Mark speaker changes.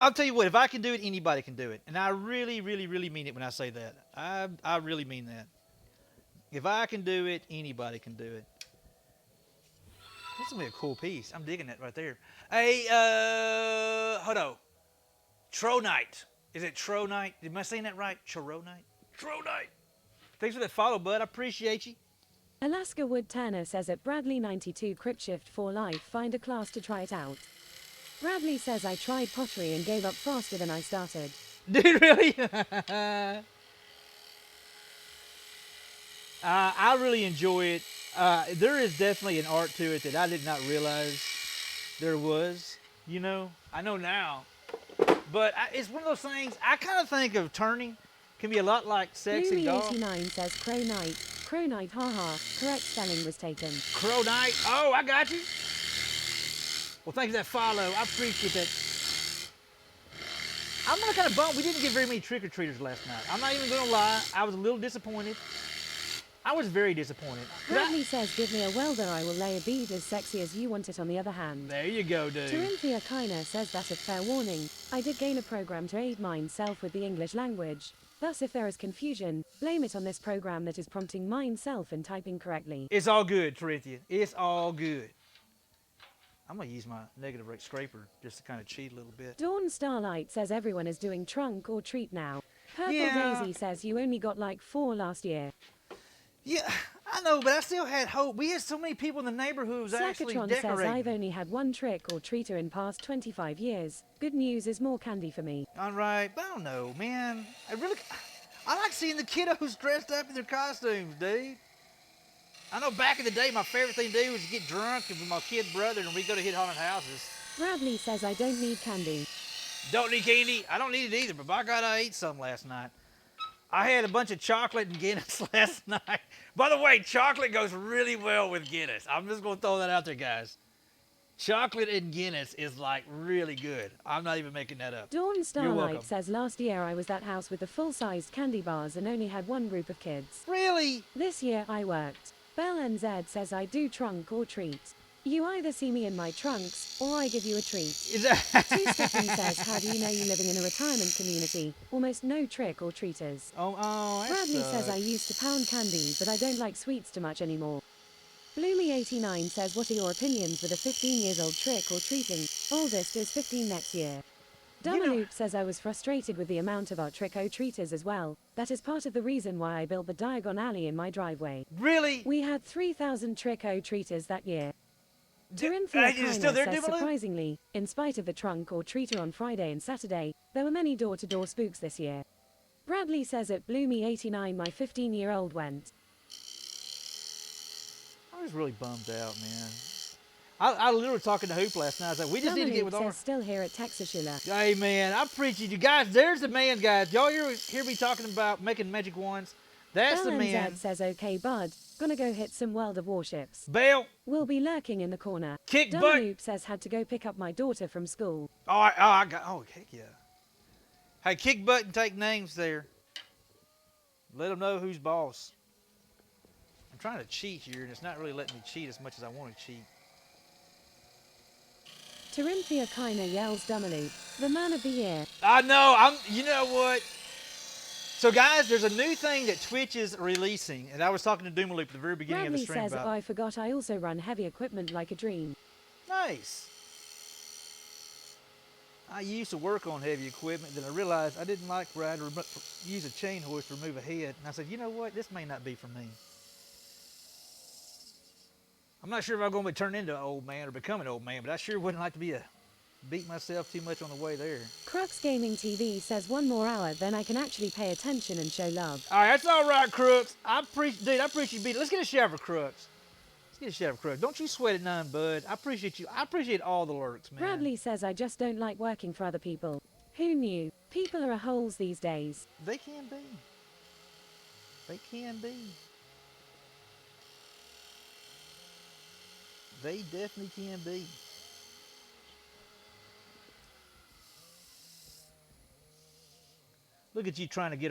Speaker 1: I'll tell you what, if I can do it, anybody can do it. And I really, really, really mean it when I say that. I really mean that. If I can do it, anybody can do it. That's gonna be a cool piece. I'm digging that right there. Hey, hold on. Tronite. Is it Tronite? Am I saying that right? Tronite? Tronite. Thanks for that follow, bud. I appreciate you.
Speaker 2: Alaska Wood Turner says at Bradley 92 Cryptshift for life, find a class to try it out. Bradley says I tried pottery and gave up faster than I started.
Speaker 1: Dude, really? I really enjoy it. There is definitely an art to it that I did not realize there was. You know, I know now, but it's one of those things. I kind of think of turning can be a lot like sex and golf.
Speaker 2: Bloomy89 says Crow Knight. Crow Knight, haha. Correct spelling was taken.
Speaker 1: Crow night. Oh, I got you. Well, thanks for that follow. I appreciate that. I'm gonna kind of bummed we didn't get very many trick or treaters last night. I'm not even gonna lie. I was a little disappointed. I was very disappointed.
Speaker 2: Bradley says, give me a welder, I will lay a bead as sexy as you want it on the other hand.
Speaker 1: There you go, dude.
Speaker 2: Corinthia Kiner says that a fair warning. I did gain a program to aid myself with the English language. Thus, if there is confusion, blame it on this program that is prompting myself in typing correctly.
Speaker 1: It's all good, Corinthia. It's all good. I'm gonna use my negative rate scraper just to kind of cheat a little bit.
Speaker 2: Dawn Starlight says everyone is doing trunk or treat now. Purple Daisy says you only got like 4 last year.
Speaker 1: Yeah, I know, but I still had hope. We had so many people in the neighborhood who was actually decorating.
Speaker 2: Says I've only had 1 trick or treater in past 25 years. Good news is more candy for me.
Speaker 1: All right, but I don't know, man. I like seeing the kiddos dressed up in their costumes, dude. I know back in the day, my favorite thing to do was to get drunk with my kid brother and we go to hit haunted houses.
Speaker 2: Bradley says I don't need candy.
Speaker 1: Don't need candy? I don't need it either, but by God, I ate some last night. I had a bunch of chocolate and Guinness last night. By the way, chocolate goes really well with Guinness. I'm just going to throw that out there, guys. Chocolate and Guinness is like really good. I'm not even making that up.
Speaker 2: Dawn Starlight says last year I was that house with the full-sized candy bars and only had 1 group of kids.
Speaker 1: Really?
Speaker 2: This year I worked. Belle NZ says I do trunk or treat. You either see me in my trunks, or I give you a treat. Two Stephanie says, how do you know you're living in a retirement community? Almost no trick or treaters. Bradley says I used to pound candy, but I don't like sweets too much anymore. Bloomy89 says, what are your opinions with a 15-year-old trick or treating? Oldest is 15 next year. Dumaloop says I was frustrated with the amount of our trick-o-treaters as well. That is part of the reason why I built the Diagon Alley in my driveway.
Speaker 1: Really?
Speaker 2: We had 3,000 trick-o-treaters that year. Says, surprisingly, in spite of the trunk or treater on Friday and Saturday, there were many door-to-door spooks this year. Bradley says at Bloomy89 my 15-year-old went.
Speaker 1: I was really bummed out, man. I literally was talking to Hoop last night. I was like, we just need to get with our...
Speaker 2: still here at Texashula.
Speaker 1: Hey, man, I appreciate you guys. There's the man, guys. Y'all hear me talking about making magic wands? That's the man.
Speaker 2: Says, okay, bud. Gonna go hit some World of Warships.
Speaker 1: Bell.
Speaker 2: We'll be lurking in the corner.
Speaker 1: Kick butt.
Speaker 2: Loop says had to go pick up my daughter from school.
Speaker 1: Oh, heck yeah. Hey, kick butt and take names there. Let them know who's boss. I'm trying to cheat here, and it's not really letting me cheat as much as I want to cheat.
Speaker 2: Corinthia Kiner yells Dumaloop, the man of the year.
Speaker 1: I know. You know what? So, guys, there's a new thing that Twitch is releasing, and I was talking to Doomaloop at the very beginning of the stream
Speaker 2: says, I forgot I also run heavy equipment like a dream.
Speaker 1: Nice. I used to work on heavy equipment, then I realized I didn't like where I had to use a chain horse to remove a head, and I said, you know what? This may not be for me. I'm not sure if I'm going to be turned into an old man or become an old man, but I sure wouldn't like to beat myself too much on the way there.
Speaker 2: Crux Gaming TV says 1 more hour, then I can actually pay attention and show love.
Speaker 1: All right, that's all right, Crux. I appreciate you beating. Let's get a shout for Crux. Don't you sweat it none, bud. I appreciate you. I appreciate all the lurks, man.
Speaker 2: Bradley says I just don't like working for other people. Who knew? People are holes these days.
Speaker 1: They can be. They can be. They definitely can be. Look at you trying to get all